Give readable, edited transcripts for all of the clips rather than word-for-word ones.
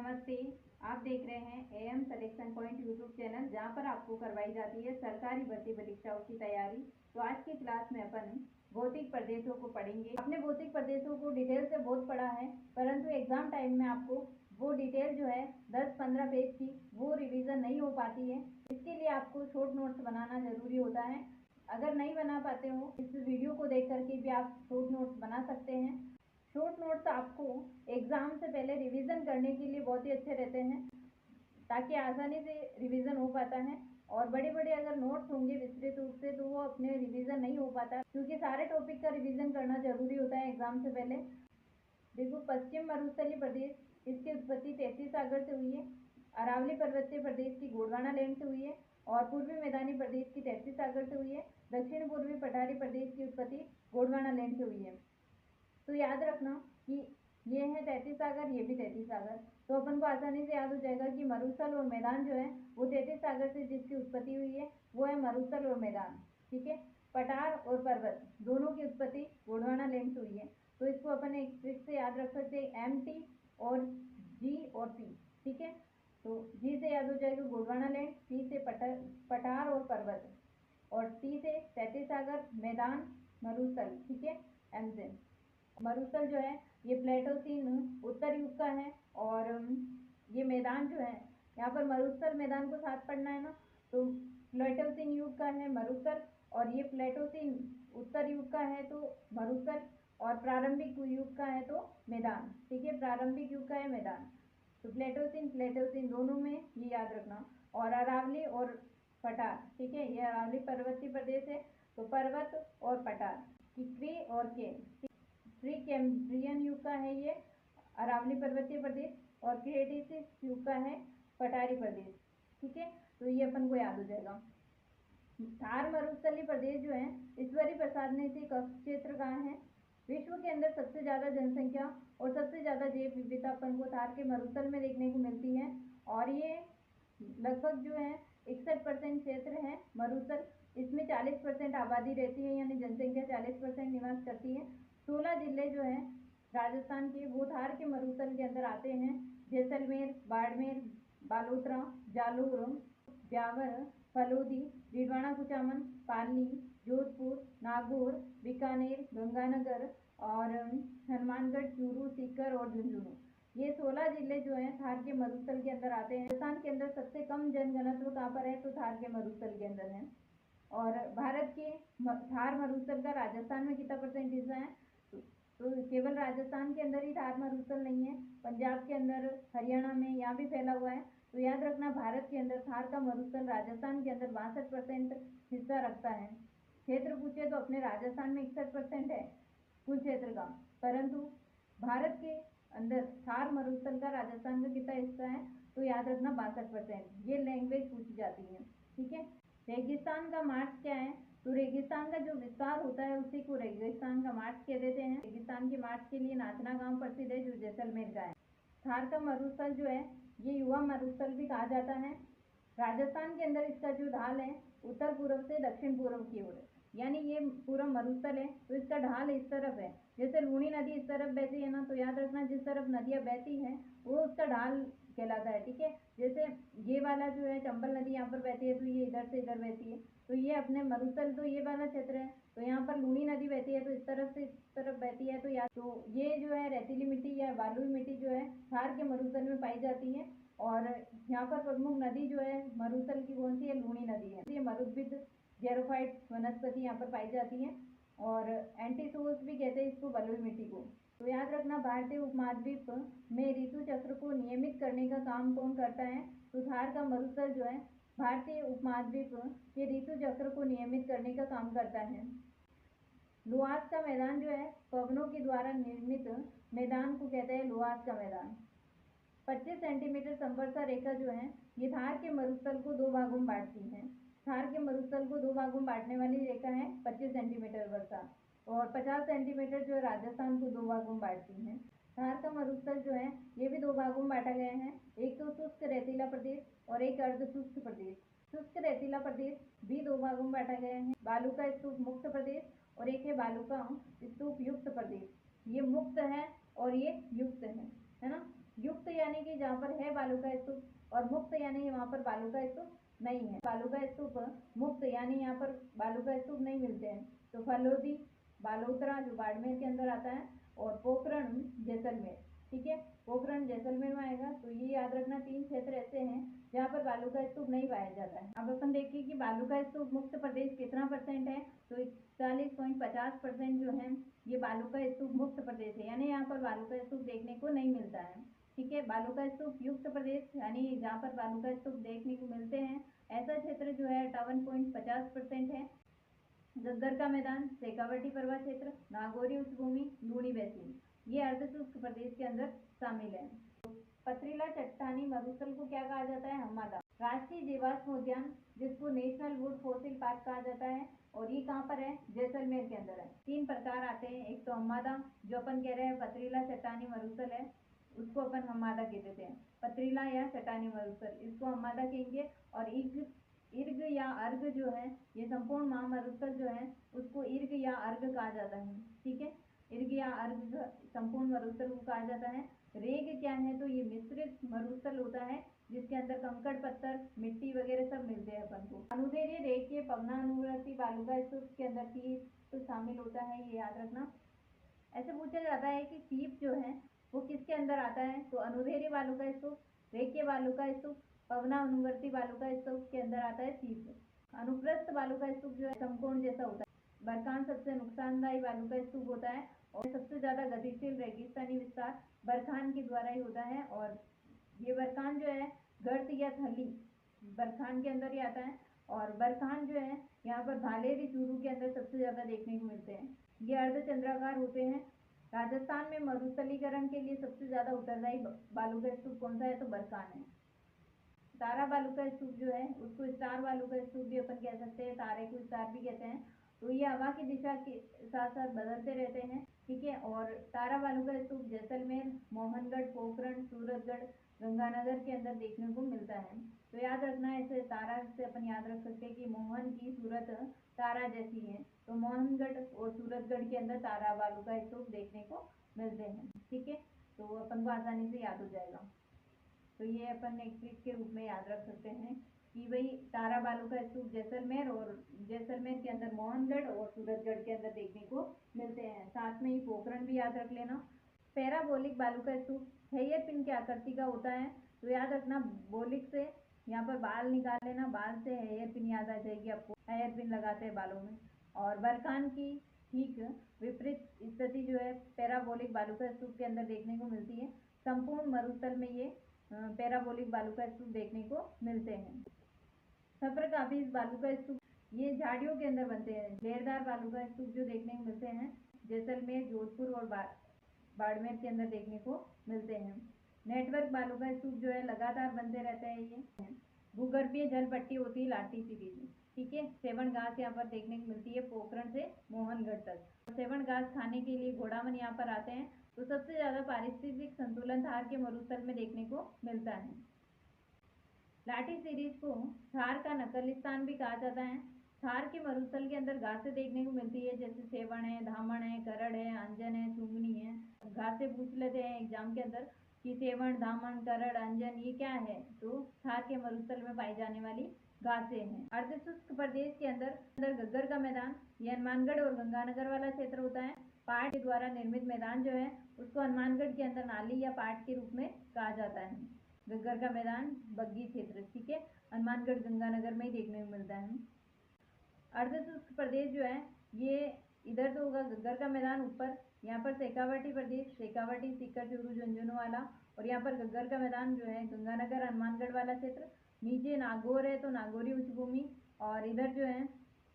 नमस्ते। आप देख रहे हैं am selection point YouTube channel, जहां पर आपको करवाई जाती है सरकारी भर्ती परीक्षाओं की तैयारी। तो आज की क्लास में अपन भौतिक प्रदेशों को पढ़ेंगे। आपने भौतिक प्रदेशों को डिटेल से बहुत पढ़ा है, परंतु एग्जाम टाइम में आपको वो डिटेल जो है 10-15 पेज की वो रिवीजन नहीं हो पाती है। इसके लिए आपको शॉर्ट नोट्स बनाना जरूरी होता है। अगर नहीं बना पाते हो, इस वीडियो को देख करके भी आप शॉर्ट नोट्स बना सकते हैं। शॉर्ट नोट्स आपको एग्जाम से पहले रिवीजन करने के लिए बहुत ही अच्छे रहते हैं, ताकि आसानी से रिवीजन हो पाता है। और बड़े बड़े अगर नोट्स होंगे विस्तृत रूप से, तो वो अपने रिवीजन नहीं हो पाता, क्योंकि सारे टॉपिक का रिवीजन करना जरूरी होता है एग्जाम से पहले। देखो, पश्चिम मरुस्थलीय प्रदेश, इसकी उत्पत्ति 33 सागर से हुई है। अरावली पर्वतीय प्रदेश की गोंडवाना लैंड से हुई है। और पूर्वी मैदानी प्रदेश की 33 सागर से हुई है। दक्षिण पूर्वी पठारी प्रदेश की उत्पत्ति गोंडवाना लैंड से हुई है। तो याद रखना कि ये है 33 सागर, ये भी 33 सागर। तो अपन को आसानी से याद हो जाएगा कि मरुस्थल और मैदान जो है वो 33 सागर से जिसकी उत्पत्ति हुई है वो है मरुस्थल और मैदान। ठीक है। पठार और पर्वत दोनों की उत्पत्ति गोंडवाना लैंड से हुई है। तो इसको अपन एक ट्रिक से याद रख सकते हैं, MT और G और P। ठीक है। तो G से याद हो जाएगा गोंडवाना लैंड, P से पठार और पर्वत, और T से 33 सागर, मैदान, मरुस्थल। ठीक है। M से मरुस्थल जो है ये प्लेटोसीन उत्तर युग का है। और ये मैदान जो है, यहाँ पर मरुस्थल मैदान को साथ पढ़ना है ना, तो प्लेटोसीन युग का है मरुस्थल, और ये प्लेटोसीन उत्तर युग का है तो मरुस्थल, और प्रारंभिक युग का है तो मैदान। ठीक है, प्रारंभिक युग का है मैदान। तो प्लेटोसीन दोनों में ये याद रखना। और अरावली और पठार, ठीक है, ये अरावली पर्वतीय प्रदेश है, तो पर्वत और पठार, क्री और के, प्री कैम्ब्रियन युग का है ये अरावली पर्वतीय प्रदेश, और क्रिएटिसिस युग का है पठारी प्रदेश। ठीक है। तो ये अपन को याद हो जाएगा। थार मरुस्थलीय प्रदेश जो है ईश्वरी प्रसाद ने इसे क्षेत्र कहा है। विश्व के अंदर सबसे ज्यादा जनसंख्या और सबसे ज्यादा जैव विविधता अपन को थार के मरुस्थल में देखने को मिलती है। और ये लगभग जो है 61% क्षेत्र है मरुस्थल। इसमें 40% आबादी रहती है, यानी जनसंख्या 40% निवास करती है। 16 जिले जो है राजस्थान के वो थार के मरुस्थल के अंदर आते हैं। जैसलमेर, बाड़मेर, बालोतरा, जालोर, ब्यावर, फलोदी, डीडवाना कुचामन, पाली, जोधपुर, नागौर, बीकानेर, गंगानगर, और हनुमानगढ़, चूरू, सीकर और झुंझुनू, ये 16 जिले जो हैं थार के मरुस्थल के अंदर आते हैं। राजस्थान के अंदर सबसे कम जनघनत्व कहाँ पर है, तो थार के मरुस्थल के अंदर है। और भारत के थार मरुस्थल का राजस्थान में कितना % हिस्सा है, तो केवल राजस्थान के अंदर ही थार मरुस्थल नहीं है, पंजाब के अंदर, हरियाणा में, यहाँ भी फैला हुआ है। तो याद रखना, भारत के अंदर थार का मरुस्थल राजस्थान के अंदर 62% हिस्सा रखता है। क्षेत्र पूछे तो अपने राजस्थान में 61% है कुल क्षेत्र का, परंतु भारत के अंदर थार मरुस्थल का राजस्थान का कितना हिस्सा है, तो याद रखना 62%। ये लैंग्वेज पूछी जाती है। ठीक है। रेगिस्तान का मार्च क्या है, तो रेगिस्तान का जो विस्तार होता है उसी को रेगिस्तान का मार्च कह देते हैं। रेगिस्तान के मार्च के लिए नाचना गांव प्रसिद्ध है, जो जैसलमेर का है। थार का मरुस्थल जो है ये युवा मरुस्थल भी कहा जाता है। राजस्थान के अंदर इसका जो ढाल है उत्तर पूर्व से दक्षिण पूर्व की ओर है, यानी ये पूरा मरुस्थल है तो इसका ढाल इस तरफ है। जैसे लूणी नदी इस तरफ बहती है ना, तो याद रखना जिस तरफ नदियाँ बहती हैं वो उसका ढाल कहलाता है। ठीक है। जैसे ये वाला जो है चंबल नदी यहाँ पर बहती है, तो ये इधर से इधर बहती है, तो ये अपने मरुस्थल तो ये वाला क्षेत्र है। तो यहाँ पर लूणी नदी बहती है तो इस तरफ से इस तरफ बहती है, तो ये जो है रेतीली मिट्टी या बालुई मिट्टी जो है थार के मरुस्थल में पाई जाती है। और यहाँ पर प्रमुख नदी जो है मरुस्थल की कौन सी है, लूणी नदी है। ये मरुद्भिद जेरोफाइट वनस्पति यहाँ पर पाई जाती है, और एंटीसोस भी कहते हैं इसको, बलुई मिट्टी को। तो याद रखना, भारतीय उपमहाद्वीप में ऋतु चक्र को नियमित करने का काम कौन करता है, तो थार का मरुस्थल जो है भारतीय उपमहाद्वीप के ऋतु चक्र को नियमित करने का काम करता है। लुहास का मैदान जो है पवनों के द्वारा निर्मित मैदान को कहते हैं लुहास का मैदान। 25 सेंटीमीटर संवर्षा रेखा जो है ये थार के मरुस्थल को 2 भागों में बांटती है। थार के मरुस्थल को 2 भागों में बांटने वाली रेखा है 25 सेंटीमीटर वर्षा, और 50 सेंटीमीटर जो है राजस्थान को 2 भागों में बांटती है। थार का मरुस्थल जो है ये भी 2 भागों में बांटा गया है, एक तो शुष्क रेतीला प्रदेश और एक अर्ध शुष्क प्रदेश। शुष्क रेतीला प्रदेश भी 2 भागों में बांटा गया है, बालू का स्तूप मुक्त प्रदेश और एक है बालू का स्तूप युक्त प्रदेश। ये मुक्त है और ये युक्त है ना। युक्त यानी कि जहाँ पर है बालू का स्तूप, और मुक्त यानी वहाँ पर बालू का स्तूप नहीं है। बालू का स्तूप मुक्त यानी यहाँ पर बालू का स्तूप नहीं मिलते हैं। तो फलोदी, बालोतरा जो बाड़मेर के अंदर आता है, और पोखरण जैसलमेर। ठीक है, पोखरण जैसलमेर में आएगा। तो ये याद रखना, 3 क्षेत्र ऐसे हैं जहाँ पर बालू का स्तूप नहीं पाया जाता है। अब अपन देखिए कि बालू का स्तूप मुक्त प्रदेश कितना % है। तो 41.50% जो है ये बालू का स्तूप मुक्त प्रदेश है, यानी यहाँ पर बालू का स्तूप देखने को नहीं मिलता है। ठीक है, बालू का स्तूप युक्त प्रदेश यानी जहाँ पर बालू का स्तूप देखने को मिलते हैं, ऐसा क्षेत्र जो है 58.50% है। गग्गर का मैदान, शेखावटी पर्वत क्षेत्र, नागौरी उच्चभूमि, लूणी बेसिन, ये अर्धशुष्क प्रदेश के अंदर शामिल है। पथरीला चट्टानी मरुस्थल को क्या कहा जाता है? हम्मादा। राष्ट्रीय जीवाश्म उद्यान जिसको नेशनल वुड फॉसिल पार्क कहा जाता है, और ये कहाँ पर है? जैसलमेर के अंदर है। 3 प्रकार आते हैं, एक तो हम्मादा जो अपन कह रहे हैं पथरीला चट्टानी मरुस्थल है, उसको अपन हम्मादा कह देते हैं। पथरीला या चट्टानी मरुस्थल, इसको हम्मादा कहेंगे। और इर्ग या अर्ग जो है, ये संपूर्ण महामरुस्थल जो है उसको इर्ग या अर्ग कहा जाता है। ठीक है, इर्ग या अर्ग संपूर्ण मरुस्थल को कहा जाता है। रेग क्या है? तो ये मिश्रित मरुस्थल होता है जिसके अंदर कंकड़ पत्थर मिट्टी वगैरह सब मिलते हैं अपन को। अनुदैर्य रेखीय पवनानुवर्ती बालू का स्तूप के अंदर सीप तो शामिल होता है, ये याद रखना। ऐसे पूछा जाता है कि सीप जो है वो किसके अंदर आता है? तो अनुदैर्य बालू का स्तूप, रेखीय बालू का स्तूप, पवनानुवर्ती बालू का स्तूप के अंदर आता है सीप। अनुप्रस्थ बालू का स्तूप जो है समकोण जैसा होता है। बरखान सबसे नुकसानदायी बालू का स्तूप होता है, और सबसे ज्यादा गतिशील रेगिस्तानी विस्तार बरखान के द्वारा ही होता है। और ये बरखान जो है गर्त या थली बरखान के अंदर ही आता है। और बरखान जो है यहाँ पर भालेरी चूरू के अंदर सबसे ज्यादा देखने को मिलते हैं। ये अर्धचंद्राकार होते हैं। राजस्थान में मरुस्थलीकरण के लिए सबसे ज्यादा उत्तरदायी बालू का स्तूप कौन सा है? तो बरखान है। तारा बालू का स्तूप जो है उसको स्टार बालू का स्तूप भी अपन कह सकते हैं, तारे को स्टार भी कहते हैं। तो ये हवा की दिशा के साथ साथ बदलते रहते हैं। ठीक है, और तारा बालू का स्तूप जैसलमेर, मोहनगढ़, पोखरण, सूरतगढ़, गंगानगर के अंदर देखने को मिलता है। तो याद रखना है, ऐसे तारा से अपन याद रख सकते हैं कि मोहन की सूरत तारा जैसी है। तो मोहनगढ़ और सूरतगढ़ के अंदर तारा बालू का स्तूप देखने को मिलते हैं। ठीक है, तो अपन को आसानी से याद हो जाएगा। तो ये अपन एक ट्रिक के रूप में याद रख सकते हैं कि भाई तारा बालू का स्तूप जैसलमेर, और जैसलमेर के अंदर मोहनगढ़ और सूरतगढ़ के अंदर देखने को मिलते हैं। साथ में ही पोखरण भी याद रख लेना। पैराबोलिक बालू का स्तूप हेयर पिन की आकृति का होता है। तो याद रखना, बोलिक से यहाँ पर बाल निकाल लेना, बाल से हेयर पिन याद आ जाएगी आपको, हेयर पिन लगाते हैं बालों में। और बरखान की ठीक विपरीत स्थिति जो है पैराबोलिक बालू का स्तूप के अंदर देखने को मिलती है। संपूर्ण मरुस्थल में ये पैराबोलिक बालू का स्तूप देखने को मिलते हैं। सफर काफी बालू का स्तूप ये झाड़ियों के अंदर बनते हैं। लेरदार बालू का स्तूप जो देखने को मिलते हैं जैसलमेर, जोधपुर और बाड़मेर के अंदर देखने को मिलते हैं। नेटवर्क बालू का स्तूप जो है लगातार बनते रहते हैं। ये भूगर्भीय जल पट्टी होती है लाटी सीरीज। ठीक है, सेवन घास यहाँ पर देखने को मिलती है पोखरण से मोहनगढ़ तक। सेवन घास खाने के लिए घोड़ावन यहाँ पर आते हैं। तो सबसे ज्यादा पारिस्थितिक संतुलन थार के मरुस्थल में देखने को मिलता है। लाठी सीरीज को थार का नकल स्थान भी कहा जाता है। थार के मरुस्थल के अंदर घासें देखने को मिलती है, जैसे सेवण है, धामण है, करड़ है, अंजन है, सुंगनी है। घासें पूछ लेते हैं एग्जाम के अंदर कि सेवण, धामण, करड़, अंजन ये क्या है? तो थार के मरुस्थल में पाई जाने वाली घासें हैं। अर्धशुष्क प्रदेश के अंदर गग्गर का मैदान, ये हनुमानगढ़ और गंगानगर वाला क्षेत्र होता है। पाट के द्वारा निर्मित मैदान जो है उसको हनुमानगढ़ के अंदर नाली या पाट के रूप में कहा जाता है। गग्गर का मैदान बग्गी क्षेत्र, ठीक है, हनुमानगढ़ गंगानगर में ही देखने को मिलता है। अर्धशुष्क प्रदेश जो है ये इधर तो होगा गग्गर का मैदान ऊपर, यहाँ पर शेखावटी प्रदेश, शेखावटी, सीकर, चूरू, झुंझुनू वाला, और यहाँ पर गग्गर का मैदान जो है गंगानगर हनुमानगढ़ वाला क्षेत्र। नीचे नागौर है तो नागौरी उच्चभूमि, और इधर जो है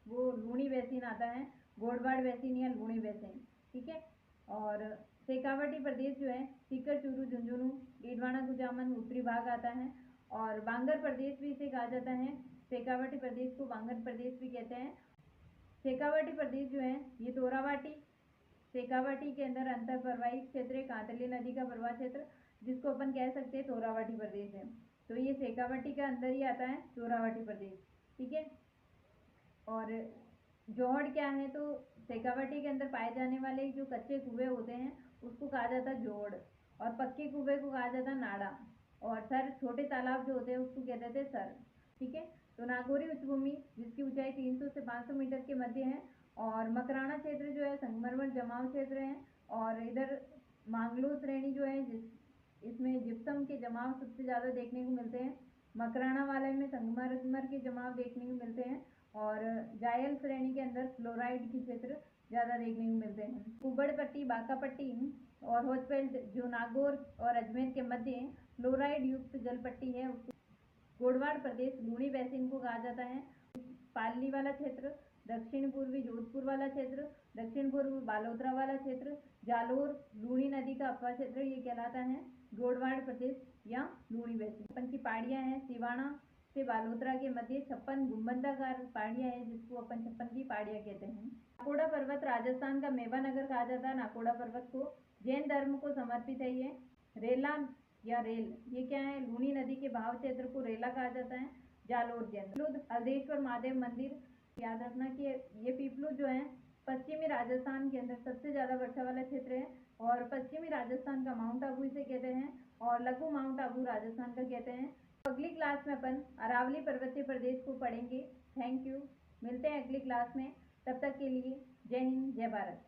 वो लूणी बेसिन आता है, गोडवाड़ बेसिन या लूणी बेसिन। ठीक है, और शेखावटी प्रदेश जो है सीकर, चूरू, झुंझुनू, डीडवाना, कुचामन उत्तरी भाग आता है। और बांगर प्रदेश भी इसे कहा जाता है, शेखावटी प्रदेश को बांगर प्रदेश भी कहते हैं। शेखावटी प्रदेश जो है ये तोरावाटी, शेखावटी के अंदर अंतर प्रवाही क्षेत्र है, कांतली नदी का प्रवाह क्षेत्र, जिसको अपन कह सकते हैं तोरावाटी प्रदेश है। तो ये शेखावटी का अंदर ही आता है तोरावाटी प्रदेश। ठीक है, और जोहड़ क्या है? तो शेखावटी के अंदर पाए जाने वाले जो कच्चे कुएं होते हैं उसको कहा जाता है जोहड़, और पक्के कुएं को कहा जाता है नाड़ा। और सर छोटे तालाब जो होते हैं उसको कहते थे सर। ठीक है। तो नागौरी उच्च भूमि जिसकी ऊंचाई 300 से 500 मीटर के मध्य है, और मकराना क्षेत्र जो है संगमरमर जमाव क्षेत्र है, और इधर मांगलो श्रेणी जो है इसमें जिप्सम के जमाव सबसे ज़्यादा देखने को मिलते हैं। मकराना वाले में संगमरमर के जमाव देखने को मिलते हैं, और जायल श्रेणी के अंदर फ्लोराइड के क्षेत्र ज़्यादा देखने को मिलते हैं। कुबड़ पट्टी, बांका पट्टी और होचफेल्ड जो नागौर और अजमेर के मध्य फ्लोराइड युक्त जल पट्टी है। गोडवाड़ प्रदेश लूणी बेसिन को कहा जाता है। पालनी वाला क्षेत्र, दक्षिण पूर्वी जोधपुर वाला क्षेत्र, दक्षिण पूर्व बालोतरा वाला क्षेत्र, जालोर लूणी नदी का अपवा क्षेत्र ये कहलाता है गोडवाड़ प्रदेश या लूणी बेसिन। अपन की पहाड़ियाँ हैं सिवाना से बालोतरा के मध्य 56 गुंबदाकार पहाड़ियाँ हैं जिसको अपन 56 की पहाड़ियाँ कहते हैं। नाकोड़ा पर्वत राजस्थान का मेवा नगर कहा जाता है। नाकोड़ा पर्वत को जैन धर्म को समर्पित है। ये रेला या रेल ये क्या है, लूणी नदी के बहाव क्षेत्र को रेला कहा जाता है। जालोर के अंदर हल्देश्वर महादेव मंदिर, याद रखना कि ये पीपलू जो है पश्चिमी राजस्थान के अंदर सबसे ज़्यादा वर्षा वाला क्षेत्र है, और पश्चिमी राजस्थान का माउंट आबू इसे कहते हैं, और लघु माउंट आबू राजस्थान का कहते हैं। तो अगली क्लास में अपन अरावली पर्वतीय प्रदेश को पढ़ेंगे। Thank you. मिलते हैं अगली क्लास में, तब तक के लिए जय हिंद जय भारत।